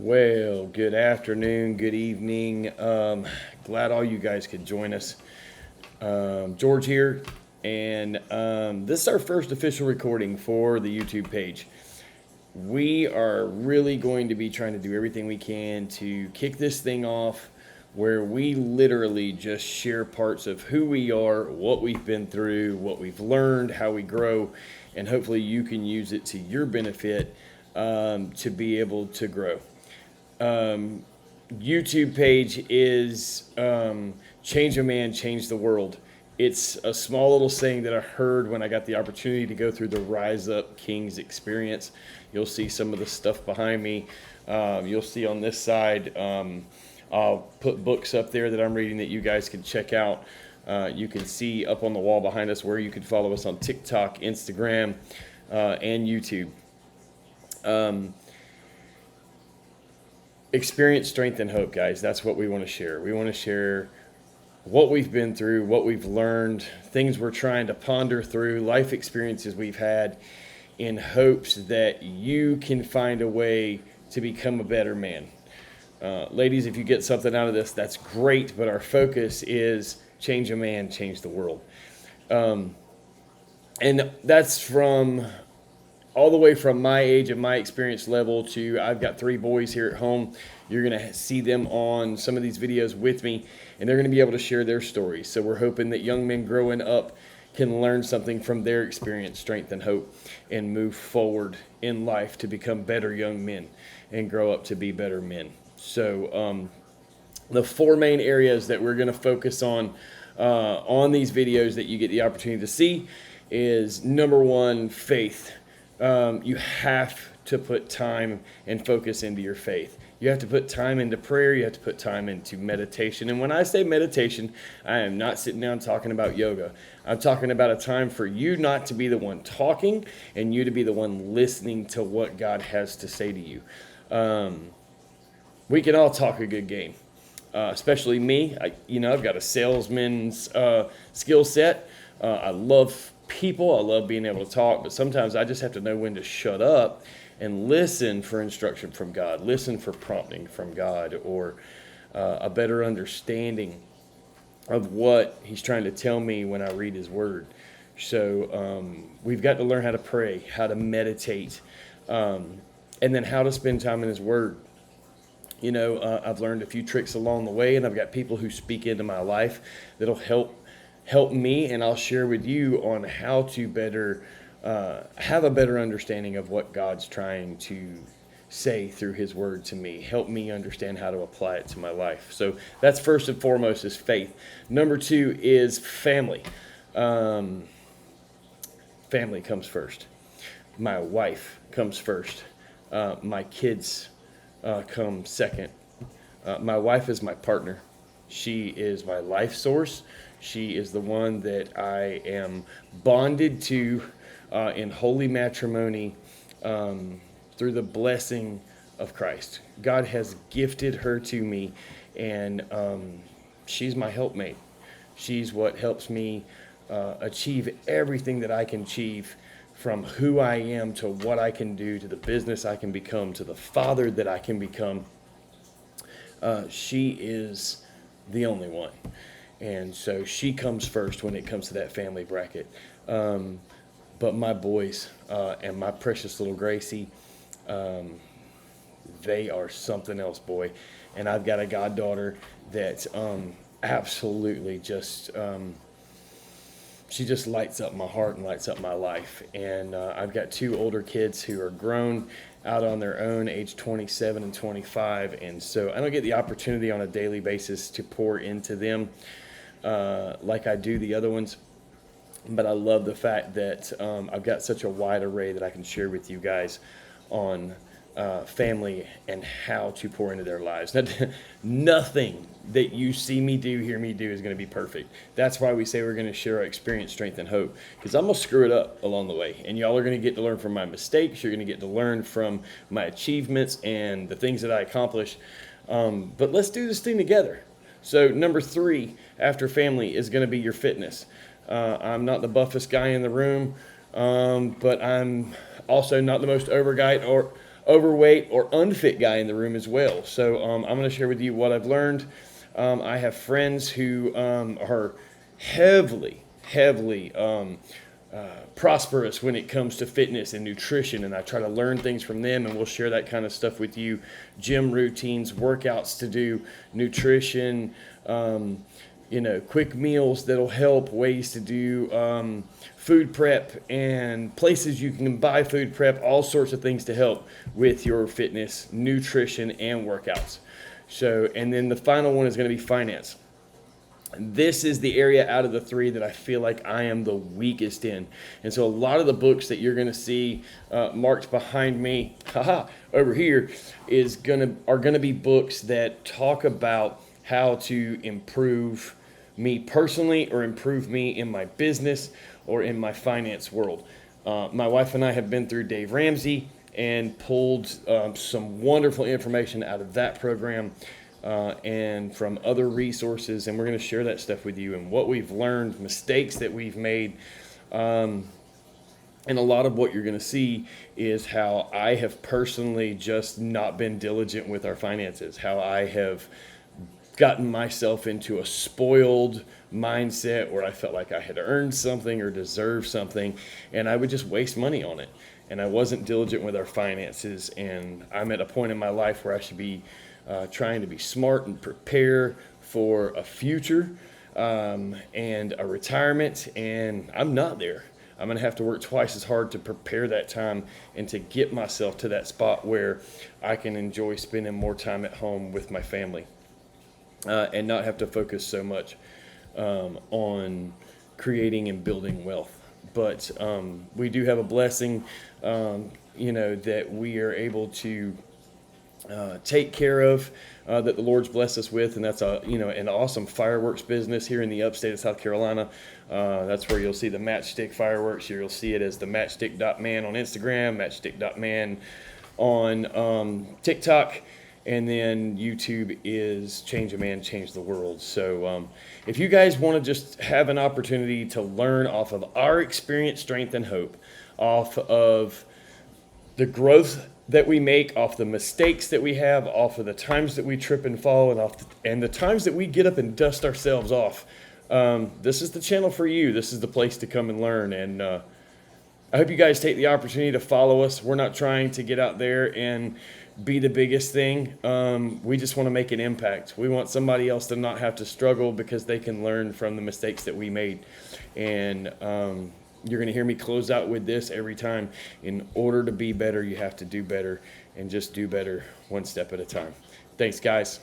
Well, good afternoon, good evening. Glad all you guys could join us. George here, and this is our first official recording for the YouTube page. We are really going to be trying to do everything we can to kick this thing off where we literally just share parts of who we are, what we've been through, what we've learned, how we grow, and hopefully you can use it to your benefit to be able to grow. YouTube page is Change a Man, Change the World. It's a small little saying that I heard when I got the opportunity to go through the Rise Up Kings experience. You'll see some of the stuff behind me. You'll see on this side, I'll put books up there that I'm reading that you guys can check out. You can see up on the wall behind us where you can follow us on TikTok, Instagram, and YouTube. Experience, strength, and hope, guys. That's what we want to share. We want to share what we've been through, what we've learned, things we're trying to ponder through, life experiences we've had, in hopes that you can find a way to become a better man. Ladies, if you get something out of this, that's great, but our focus is change a man, change the world. And that's from all the way from my age and my experience level to I've got 3 boys here at home. You're going to see them on some of these videos with me, and they're going to be able to share their stories. So we're hoping that young men growing up can learn something from their experience, strength, and hope, and move forward in life to become better young men and grow up to be better men. So the 4 main areas that we're going to focus on these videos that you get the opportunity to see is, number 1, faith. You have to put time and focus into your faith. You have to put time into prayer. You have to put time into meditation. And when I say meditation, I am not sitting down talking about yoga. I'm talking about a time for you not to be the one talking and you to be the one listening to what God has to say to you. We can all talk a good game, especially me. I've got a salesman's skill set. I love people. I love being able to talk, but sometimes I just have to know when to shut up and listen for instruction from God, listen for prompting from God, or a better understanding of what he's trying to tell me when I read his word. So we've got to learn how to pray, how to meditate, and then how to spend time in his word. I've learned a few tricks along the way, and I've got people who speak into my life that'll help me, and I'll share with you on how to better have a better understanding of what God's trying to say through his word to me. Help me understand how to apply it to my life. So that's first and foremost is faith. Number 2 is family. Family comes first. My wife comes first. My kids come second. My wife is my partner. She is my life source. She is the one that I am bonded to in holy matrimony through the blessing of Christ. God has gifted her to me, and she's my helpmate. She's what helps me achieve everything that I can achieve, from who I am to what I can do to the business I can become to the father that I can become. She is the only one. And so she comes first when it comes to that family bracket. But my boys and my precious little Gracie, they are something else, boy. And I've got a goddaughter that absolutely just, she just lights up my heart and lights up my life. And I've got 2 older kids who are grown out on their own, age 27 and 25. And so I don't get the opportunity on a daily basis to pour into them like I do the other ones. But I love the fact that I've got such a wide array that I can share with you guys on family and how to pour into their lives. Nothing that you see me do, hear me do is going to be perfect. That's why we say we're going to share our experience, strength, and hope, because I'm going to screw it up along the way. And y'all are going to get to learn from my mistakes. You're going to get to learn from my achievements and the things that I accomplish. But let's do this thing together. So number 3 after family is going to be your fitness. I'm not the buffest guy in the room, but I'm also not the most overweight or unfit guy in the room as well. So I'm going to share with you what I've learned. I have friends who are heavily prosperous when it comes to fitness and nutrition, and I try to learn things from them, and we'll share that kind of stuff with you. Gym routines, workouts to do, nutrition, quick meals that'll help, ways to do food prep, and places you can buy food prep, all sorts of things to help with your fitness, nutrition, and workouts. So, and then the final one is going to be finance. This is the area out of the three that I feel like I am the weakest in. And so a lot of the books that you're going to see marked behind me, over here, are going to be books that talk about how to improve me personally or improve me in my business or in my finance world. My wife and I have been through Dave Ramsey and pulled some wonderful information out of that program and from other resources, and we're going to share that stuff with you and what we've learned, mistakes that we've made, and a lot of what you're going to see is how I have personally just not been diligent with our finances, how I have gotten myself into a spoiled mindset where I felt like I had earned something or deserved something, and I would just waste money on it. And I wasn't diligent with our finances, and I'm at a point in my life where I should be trying to be smart and prepare for a future and a retirement, and I'm not there. I'm going to have to work twice as hard to prepare that time and to get myself to that spot where I can enjoy spending more time at home with my family and not have to focus so much on creating and building wealth. But we do have a blessing, that we are able to take care of, that the Lord's blessed us with, and that's an awesome fireworks business here in the upstate of South Carolina. That's where you'll see the Matchstick fireworks. You'll see it as the matchstick.man on Instagram, matchstick.man on TikTok, and then YouTube is Change a Man, Change the World. So if you guys want to just have an opportunity to learn off of our experience, strength, and hope, off of the growth that we make, off the mistakes that we have, off of the times that we trip and fall, and the times that we get up and dust ourselves off, this is the channel for you. This is the place to come and learn. And I hope you guys take the opportunity to follow us. We're not trying to get out there and be the biggest thing. We just want to make an impact. We want somebody else to not have to struggle because they can learn from the mistakes that we made. And you're going to hear me close out with this every time. In order to be better, you have to do better, and just do better one step at a time. Thanks, guys.